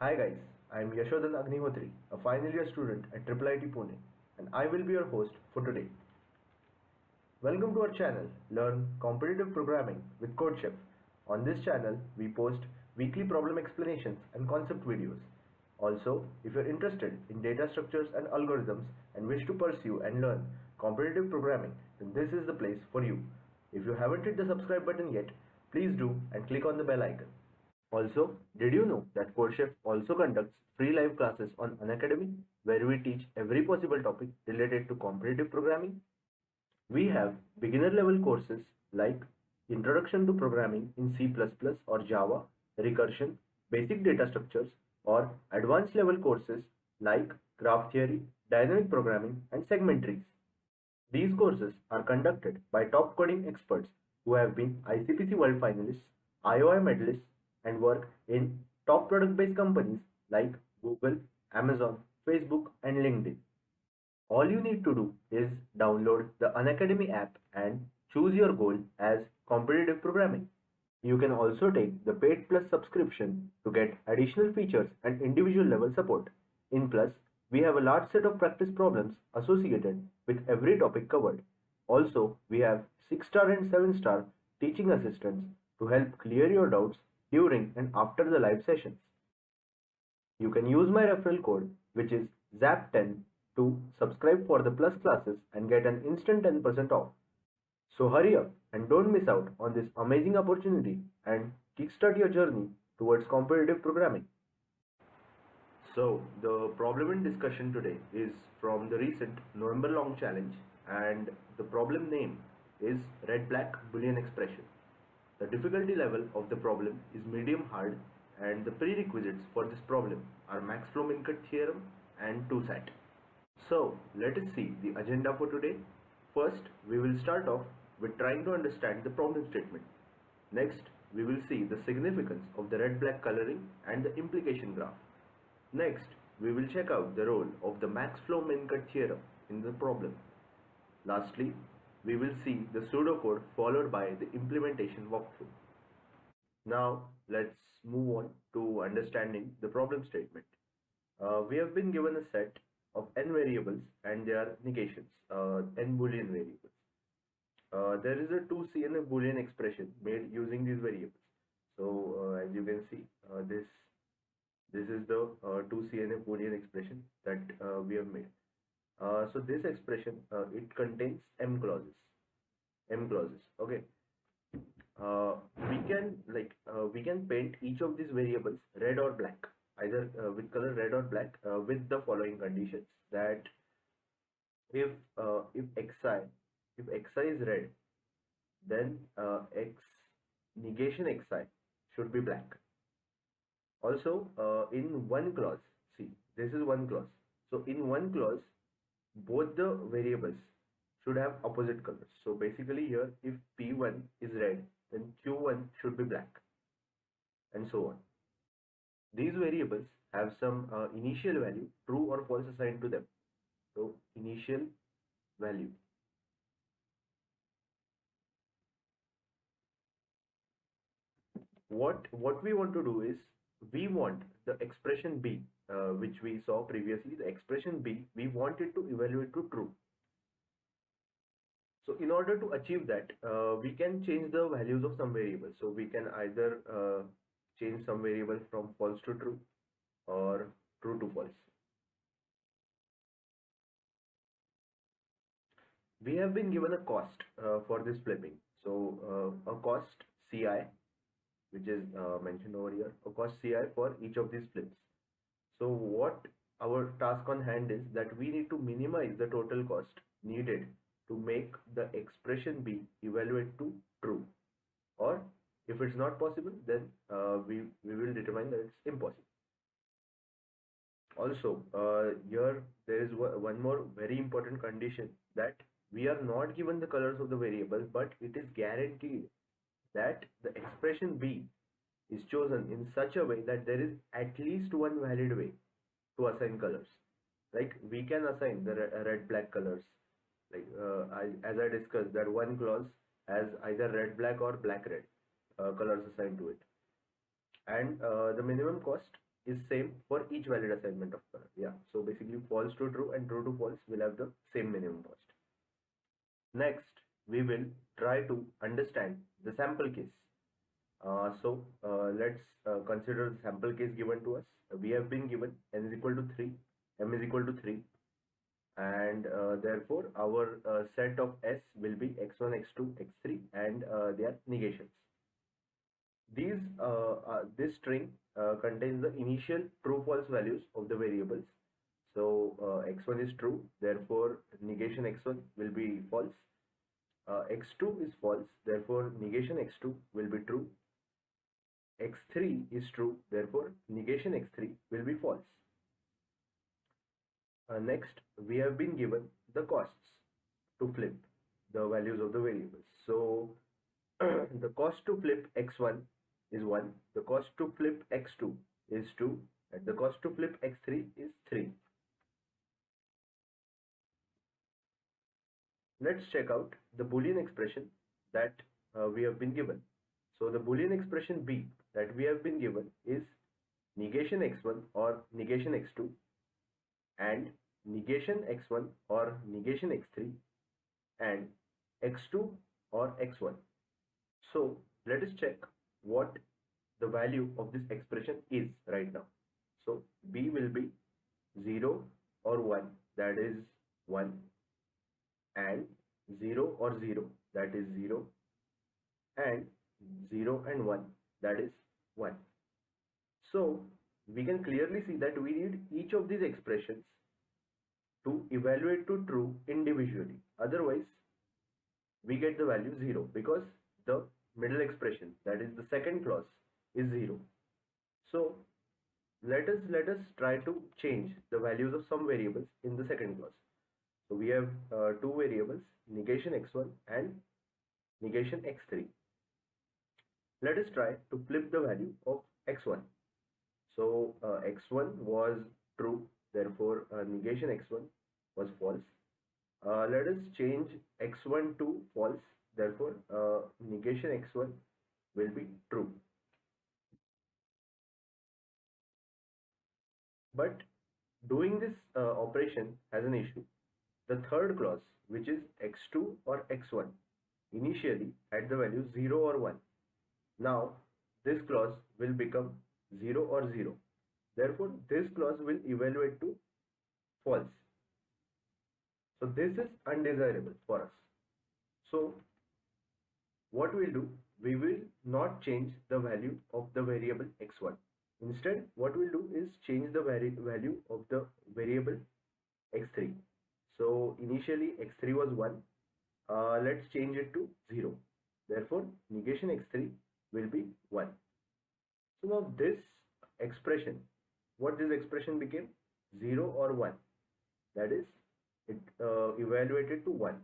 Hi guys, I am Yashodhan Agnihotri, a final year student at IIIT Pune, and I will be your host for today. Welcome to our channel, Learn Competitive Programming with CodeChef. On this channel, we post weekly problem explanations and concept videos. Also, if you're interested in data structures and algorithms and wish to pursue and learn competitive programming, then this is the place for you. If you haven't hit the subscribe button yet, please do and click on the bell icon. Also, did you know that CodeChef also conducts free live classes on Unacademy where we teach every possible topic related to competitive programming? We have beginner level courses like Introduction to Programming in C++ or Java, Recursion, Basic Data Structures, or advanced level courses like Graph Theory, Dynamic Programming, and Segment Trees. These courses are conducted by top coding experts who have been ICPC World Finalists, IOI medalists, and work in top product-based companies like Google, Amazon, Facebook, and LinkedIn. All you need to do is download the Unacademy app and choose your goal as competitive programming. You can also take the paid plus subscription to get additional features and individual level support. In plus, we have a large set of practice problems associated with every topic covered. Also, we have 6-star and 7-star teaching assistants to help clear your doubts during and after the live sessions. You can use my referral code, which is ZAP10, to subscribe for the plus classes and get an instant 10% off. So hurry up and don't miss out on this amazing opportunity and kickstart your journey towards competitive programming. So the problem in discussion today is from the recent November Long challenge, and the problem name is red-black Boolean expression. The difficulty level of the problem is medium hard, and the prerequisites for this problem are max flow min cut theorem and 2SAT. So let us see the agenda for today. First, we will start off with trying to understand the problem statement. Next, we will see the significance of the red-black coloring and the implication graph. Next, we will check out the role of the max flow min cut theorem in the problem. Lastly, we will see the pseudo code followed by the implementation walkthrough. Now, let's move on to understanding the problem statement. We have been given a set of n variables and their negations, n Boolean variables. There is a 2CNF Boolean expression made using these variables. So, as you can see, this is the 2CNF Boolean expression that we have made. So this expression it contains m clauses. Okay. We can paint each of these variables red or black, either with color red or black, with the following conditions: that if xi is red, then x negation xi should be black. Also, in one clause, see, this is one clause. So in one clause, both the variables should have opposite colors. So basically here, if P1 is red, then Q1 should be black, and so on. These variables have some initial value, true or false, assigned to them. So initial value. What we want to do is, we want the expression B, which we saw previously, the expression B, we want it to evaluate to true. So in order to achieve that, we can change the values of some variables. So we can either change some variable from false to true or true to false. We have been given a cost for this flipping. So a cost Ci, which is mentioned over here, a cost Ci for each of these flips. So what our task on hand is that we need to minimize the total cost needed to make the expression B evaluate to true, or if it's not possible, then we will determine that it's impossible. Also, here there is one more very important condition, that we are not given the colors of the variable, but it is guaranteed that the expression B is chosen in such a way that there is at least one valid way to assign colors. Like we can assign the red black colors, like as I discussed, that one clause has either red black or black red colors assigned to it, and the minimum cost is same for each valid assignment of color. Yeah, so basically false to true and true to false will have the same minimum cost. Next, we will try to understand the sample case. Let's consider the sample case given to us. We have been given n is equal to 3, m is equal to 3, and therefore our set of S will be x1, x2, x3, and they are negations. This string contains the initial true-false values of the variables. So x1 is true, therefore negation x1 will be false. X2 is false, therefore negation x2 will be true. X3 is true, therefore negation x3 will be false. Next, we have been given the costs to flip the values of the variables. So the cost to flip x1 is 1, the cost to flip x2 is 2, and the cost to flip x3 is 3. Let's check out the Boolean expression that we have been given. So the Boolean expression B that we have been given is negation x1 or negation x2 and negation x1 or negation x3 and x2 or x1. So let us check what the value of this expression is right now. So B will be 0 or 1, that is 1, and 0 or 0, that is 0, and 0 and 1, that is 1. So we can clearly see that we need each of these expressions to evaluate to true individually. Otherwise, we get the value 0 because the middle expression, that is the second clause, is 0. So let us try to change the values of some variables in the second clause. So we have two variables, negation x1 and negation x3. Let us try to flip the value of x1. So x1 was true, therefore negation x1 was false. Let us change x1 to false, therefore negation x1 will be true. But doing this operation has an issue. The third clause, which is x2 or x1, initially had the value 0 or 1. Now this clause will become 0 or 0. Therefore this clause will evaluate to false. So this is undesirable for us. So what we'll do, we will not change the value of the variable x1. Instead, what we'll do is change the value of the variable x3. So initially x3 was 1. Let's change it to 0. Therefore, negation x3 will be 1. So now this expression, what this expression became? 0 or 1. That is, it evaluated to 1.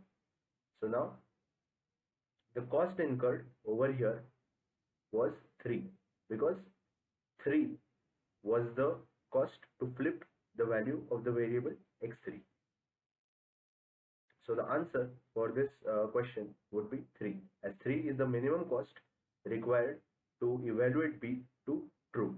So now the cost incurred over here was 3, because 3 was the cost to flip the value of the variable x3. So the answer for this question would be 3, as 3 is the minimum cost required to evaluate B to true.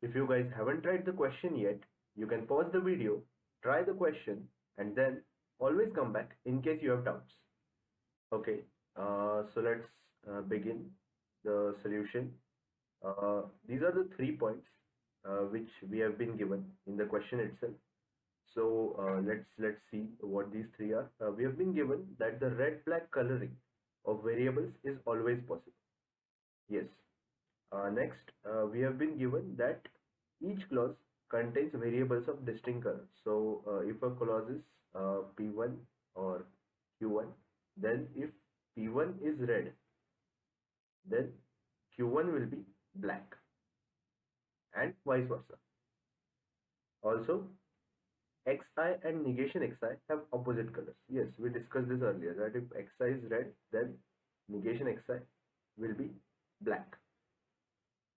If you guys haven't tried the question yet, you can pause the video, try the question, and then always come back in case you have doubts. Okay, so let's begin the solution. These are the 3 points which we have been given in the question itself. So let's see what these 3 are. We have been given that the red-black coloring of variables is always possible. Yes. Next, we have been given that each clause contains variables of distinct color. So if a clause is P1 or Q1, then if P1 is red, then Q1 will be black, and vice versa. Also, xi and negation xi have opposite colors. Yes, we discussed this earlier, that if xi is red, then negation xi will be black.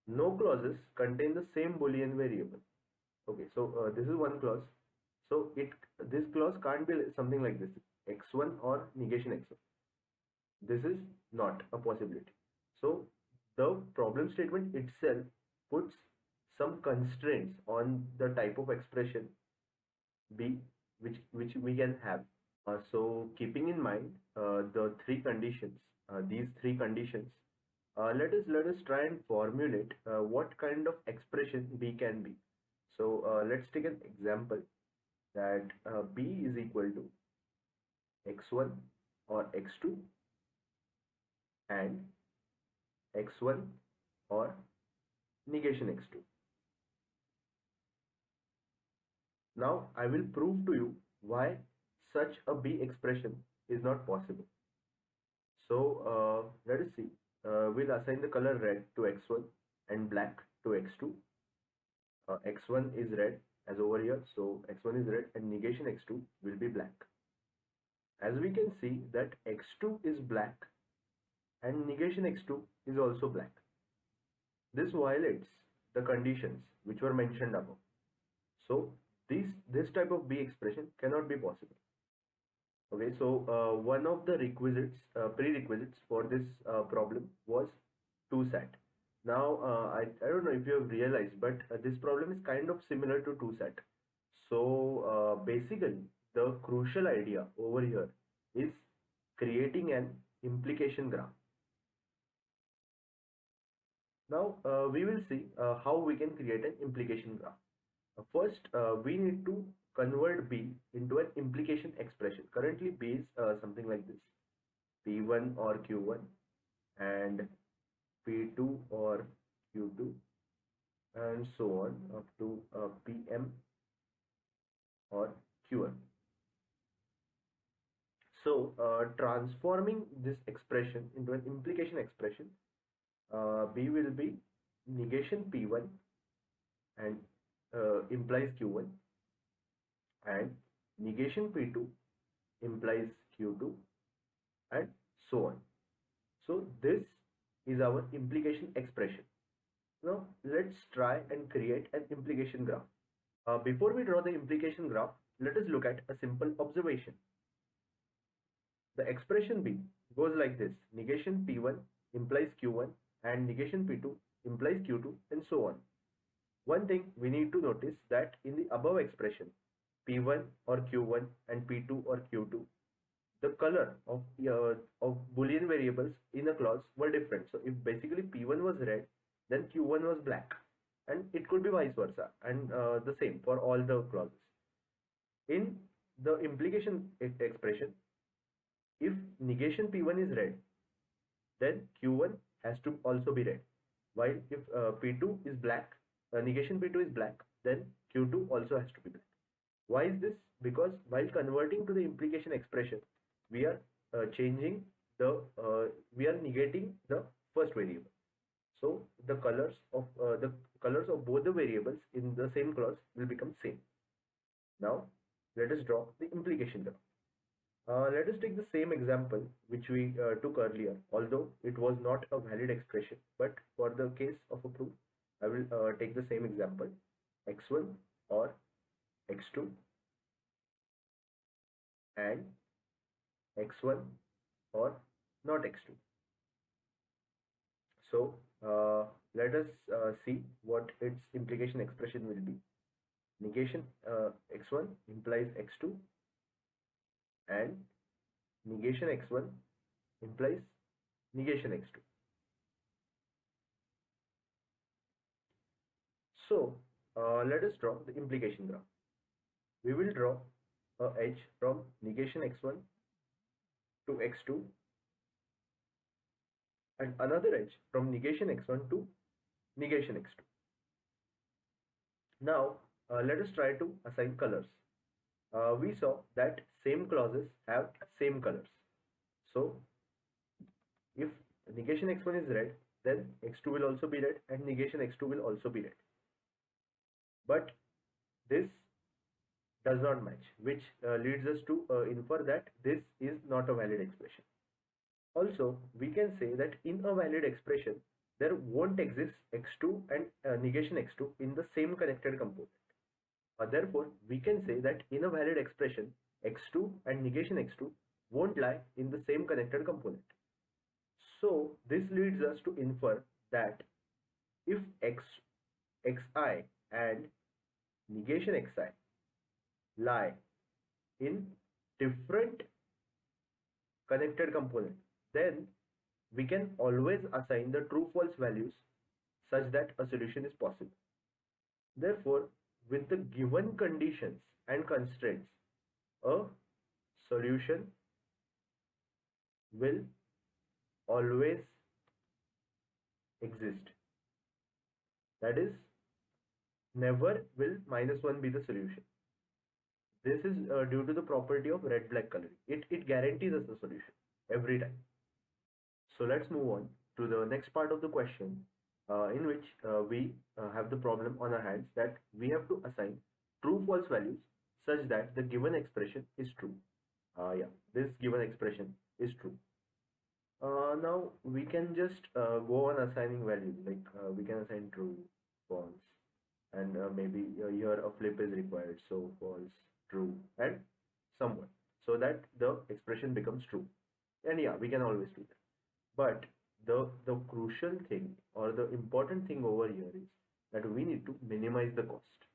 No clauses contain the same Boolean variable. Okay, so this is one clause. So this clause can't be something like this, x1 or negation x1. This is not a possibility. So the problem statement itself puts some constraints on the type of expression B which we can have. So keeping in mind these three conditions, let us try and formulate what kind of expression B can be. So let's take an example that B is equal to x1 or x2 and x1 or negation x2. Now I will prove to you why such a B expression is not possible. So let us see. We'll assign the color red to x1 and black to x2. X1 is red as over here, so x1 is red and negation x2 will be black. As we can see that x2 is black and negation x2 is also black. This violates the conditions which were mentioned above. So this type of B expression cannot be possible. Okay, so one of the prerequisites for this problem was 2SAT. Now, I don't know if you have realized, but this problem is kind of similar to 2SAT. So, basically, the crucial idea over here is creating an implication graph. Now, we will see how we can create an implication graph. First, we need to convert B into an implication expression. Currently, B is something like this: P1 or Q1 and P2 or Q2 and so on up to PM or Q1. So, transforming this expression into an implication expression, B will be negation P1 and implies Q1 and negation P2 implies Q2 and so on. So this is our implication expression. Now let's try and create an implication graph. Before we draw the implication graph, let us look at a simple observation. The expression B goes like this: negation P1 implies Q1 and negation P2 implies Q2 and so on. One thing we need to notice that in the above expression, P1 or Q1 and P2 or Q2, the color of Boolean variables in a clause were different. So if basically P1 was red, then Q1 was black, and it could be vice versa, and the same for all the clauses. In the implication expression, if negation P1 is red, then Q1 has to also be red, while if P2 is black, negation P2 is black, then Q2 also has to be black. Why is this? Because while converting to the implication expression, we are we are negating the first variable. So the colors of both the variables in the same clause will become same. Now let us draw the implication graph. Let us take the same example which we took earlier, although it was not a valid expression, but for the case of a proof, I will take the same example: x1 or x2 and x1 or not x2. So let us see what its implication expression will be. Negation x1 implies x2 and negation x1 implies negation x2. So let us draw the implication graph. We will draw a edge from negation x1 to x2 and another edge from negation x1 to negation x2. Now let us try to assign colors. We saw that same clauses have same colors. So if negation x1 is red, then x2 will also be red and negation x2 will also be red. But this does not match, which leads us to infer that this is not a valid expression. Also, we can say that in a valid expression, there won't exist x2 and negation x2 in the same connected component. Therefore, we can say that in a valid expression, x2 and negation x2 won't lie in the same connected component. So this leads us to infer that if xi and negation xi lie in different connected components, then we can always assign the true false values such that a solution is possible. Therefore, with the given conditions and constraints, a solution will always exist. That is, never will -1 be the solution. This is due to the property of red black coloring. It guarantees us the solution every time. So let's move on to the next part of the question, in which we have the problem on our hands that we have to assign true false values such that the given expression is true. Yeah, this given expression is true. Now we can just go on assigning values, like we can assign true, false, and maybe here a flip is required, so false, true, and somewhat, so that the expression becomes true. And yeah, we can always do that. But the crucial thing or the important thing over here is that we need to minimize the cost.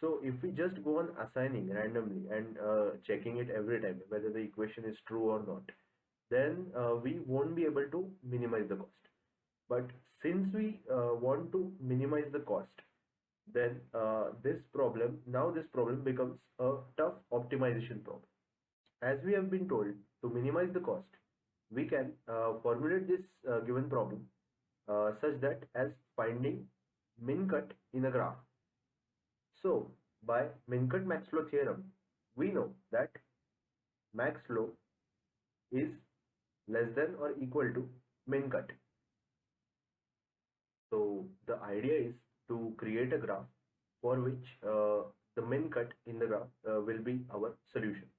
So if we just go on assigning randomly and checking it every time whether the equation is true or not, then we won't be able to minimize the cost. But since we want to minimize the cost, then this problem becomes a tough optimization problem. As we have been told, to minimize the cost, we can formulate this given problem such that as finding min cut in a graph. So by min cut max flow theorem, we know that max flow is less than or equal to min cut. So the idea is to create a graph for which the min cut in the graph will be our solution.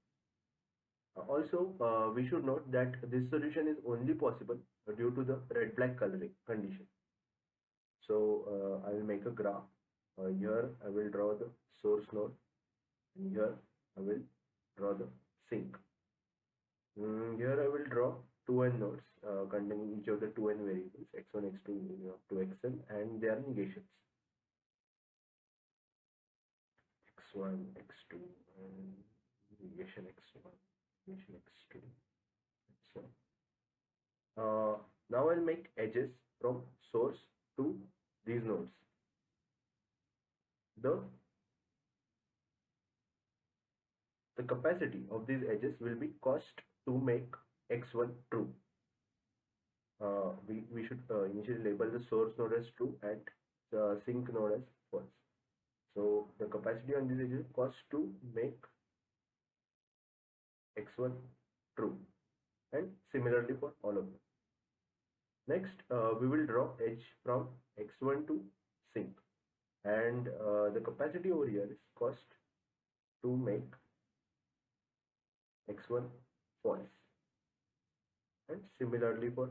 Also, we should note that this solution is only possible due to the red black coloring condition. So I will make a graph. Here I will draw the source node, and here I will draw the sink. Here I will draw 2n nodes containing each of the 2n variables x1, x2, up to xn, and their negations x1, x2, and negation x1, negation x2, so now I'll make edges from source to these nodes. The capacity of these edges will be cost to make x1 true. We should initially label the source node as true and the sink node as false. So the capacity on these edges cost to make x1 true, and similarly for all of them. Next, we will draw edge from x1 to sink, and the capacity over here is cost to make x1 false, and similarly for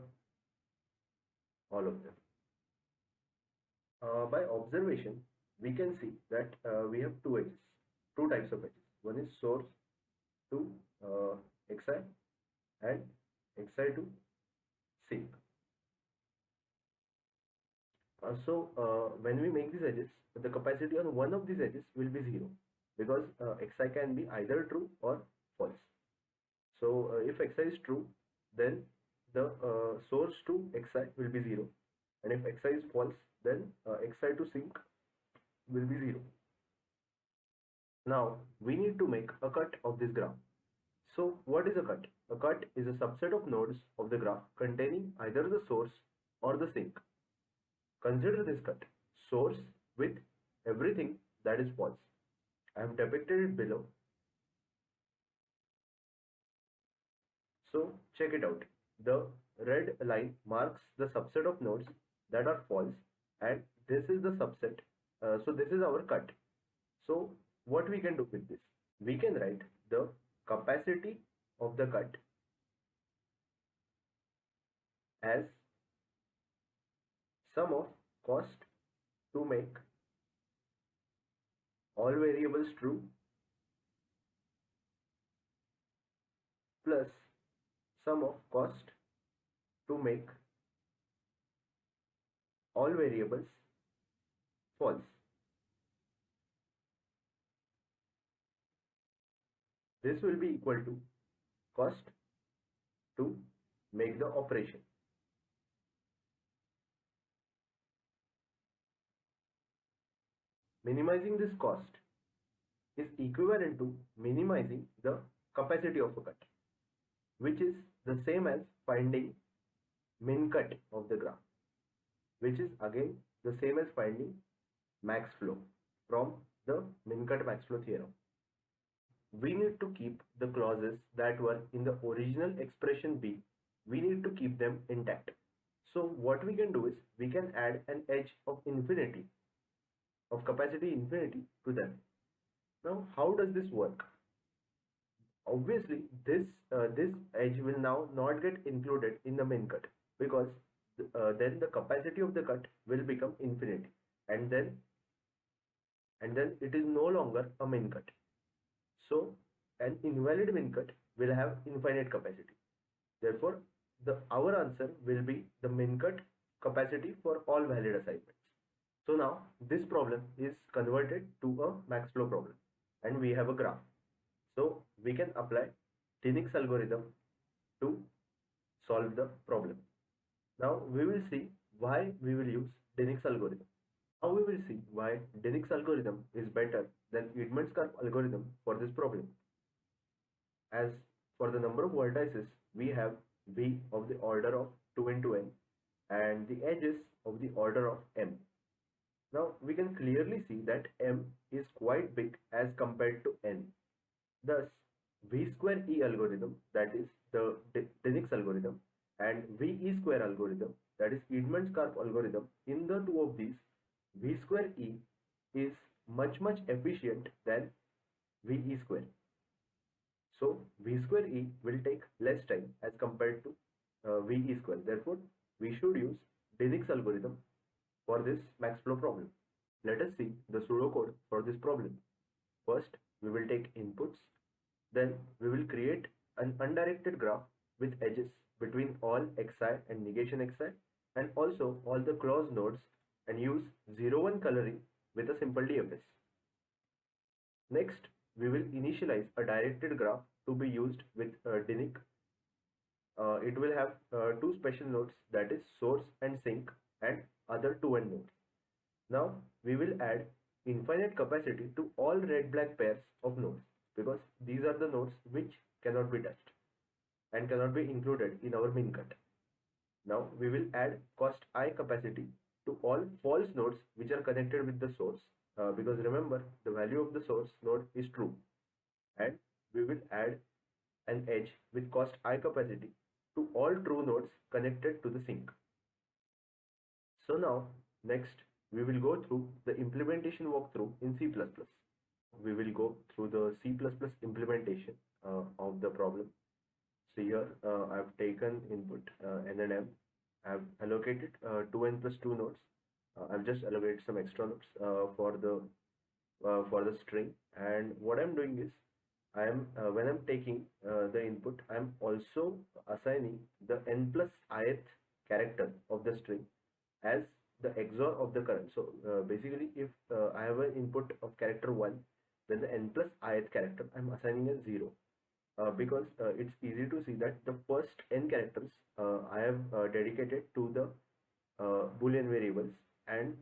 all of them. By observation, we can see that we have two types of edges. One is source to xi and xi to sink. When we make these edges, the capacity on one of these edges will be 0, because xi can be either true or false. So if xi is true, then the source to xi will be 0, and if xi is false, then xi to sink will be 0. Now we need to make a cut of this graph. So what is a cut? A cut is a subset of nodes of the graph containing either the source or the sink. Consider this cut: source with everything that is false. I have depicted it below. So check it out. The red line marks the subset of nodes that are false, and this is the subset. So this is our cut. So what we can do with this? We can write the capacity of the cut as sum of cost to make all variables true plus sum of cost to make all variables false. This will be equal to cost to make the operation. Minimizing this cost is equivalent to minimizing the capacity of a cut, which is the same as finding min cut of the graph, which is again the same as finding max flow from the min cut max flow theorem. We need to keep the clauses that were in the original expression B, we need to keep them intact. So what we can do is we can add an edge of infinity, of capacity infinity to them. Now how does this work? Obviously this edge will now not get included in the min cut, because then the capacity of the cut will become infinity, and then it is no longer a min cut. So an invalid min cut will have infinite capacity. Therefore, our answer will be the min cut capacity for all valid assignments. So now this problem is converted to a max flow problem, and we have a graph. So we can apply Dinnick's algorithm to solve the problem. Now we will see why we will use Dinnick's algorithm. Now we will see why Dinnick's algorithm is better than Edmonds-Karp algorithm for this problem. As for the number of vertices, we have V of the order of 2 into n and the edges of the order of m. Now we can clearly see that m is quite big as compared to n. Thus, V square E algorithm, that is the Dinnick's algorithm, and VE square algorithm, that is Edmonds-Karp algorithm, in the two of these, V square E is much efficient than VE square. So V square E will take less time as compared to VE square. Therefore, we should use Dinnick's algorithm for this max flow problem. Let us see the pseudocode for this problem. First, we will take inputs. Then we will create an undirected graph with edges between all xi and negation xi, and also all the clause nodes, and use 0-1 coloring with a simple DFS. Next, we will initialize a directed graph to be used with Dinnick. It will have two special nodes, that is source and sink, and other 2n nodes. Now we will add infinite capacity to all red-black pairs of nodes, because these are the nodes which cannot be touched and cannot be included in our min cut. Now we will add cost I capacity to all false nodes which are connected with the source, because remember the value of the source node is true, and we will add an edge with cost I capacity to all true nodes connected to the sink. So now next we will go through the implementation walkthrough in C++. We will go through the C++ implementation of the problem. So here I've taken input n and m. I've allocated 2n plus 2 nodes. I've just allocated some extra nodes for the string. And what I'm doing is I am when I'm taking the input, I'm also assigning the n plus ith character of the string as the XOR of the current. So basically, if I have an input of character 1, then the n plus ith character I'm assigning as 0, because it's easy to see that the first n characters I have dedicated to the Boolean variables, and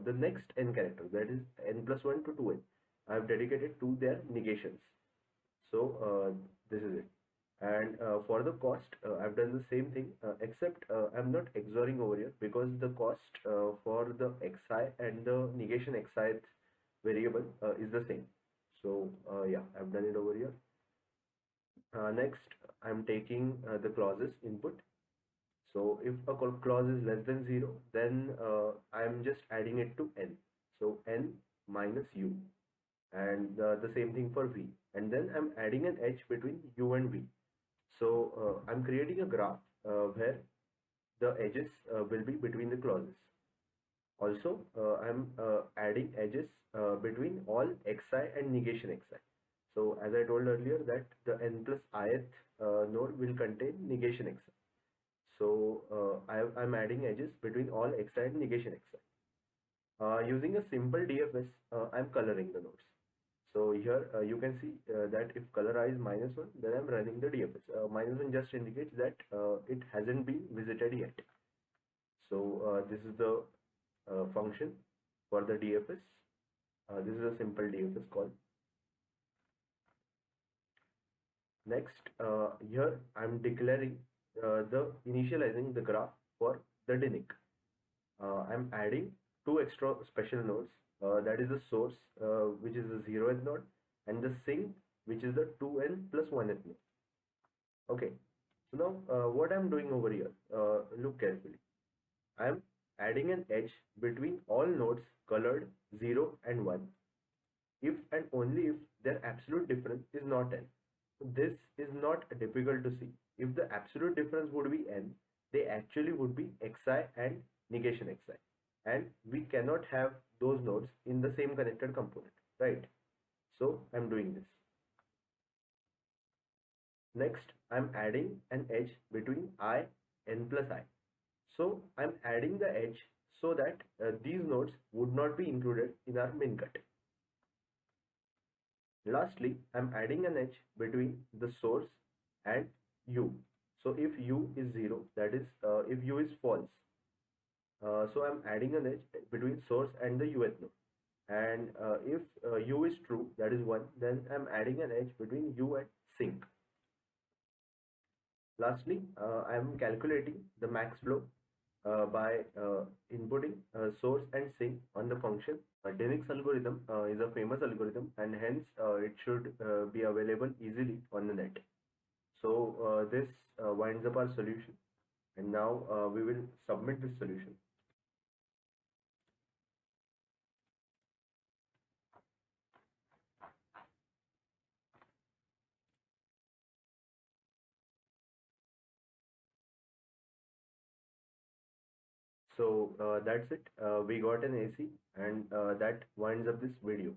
the next n characters, that is n plus 1 to 2n, I have dedicated to their negations. So this is it. And for the cost, I've done the same thing, except I'm not XORing over here, because the cost for the xi and the negation xi variable is the same. So yeah, I've done it over here. Next, I'm taking the clauses input. So if a clause is less than 0, then I'm just adding it to n. So n minus u, and the same thing for v. And then I'm adding an edge between u and v. So I'm creating a graph where the edges will be between the clauses. Also, I'm adding edges between all xi and negation xi. So as I told earlier that the n plus ith node will contain negation xi. So I'm adding edges between all xi and negation xi. Using a simple DFS, I'm coloring the nodes. So here you can see that if color I is -1, then I'm running the DFS. -1 just indicates that it hasn't been visited yet. So this is the function for the DFS. This is a simple DFS call. Next, here I'm declaring the initializing the graph for the DNIC. I'm adding two extra special nodes. That is the source, which is the 0th node, and the sink, which is the 2n plus 1th node. Okay. So now, what I'm doing over here, look carefully. I'm adding an edge between all nodes colored 0 and 1 if and only if their absolute difference is not n. So this is not difficult to see. If the absolute difference would be n, they actually would be xi and negation xi. And we cannot have those nodes in the same connected component, right? So I'm doing this. Next, I'm adding an edge between I, n plus I. So I'm adding the edge so that these nodes would not be included in our min cut. Lastly, I'm adding an edge between the source and u. So if u is 0, that is if u is false, so I'm adding an edge between source and the uth node. And if u is true, that is 1, then I'm adding an edge between u and sink. Lastly, I'm calculating the max flow by inputting source and sink on the function. DNIX algorithm is a famous algorithm, and hence it should be available easily on the net. So this winds up our solution, and now we will submit this solution. So that's it. We got an AC, and that winds up this video.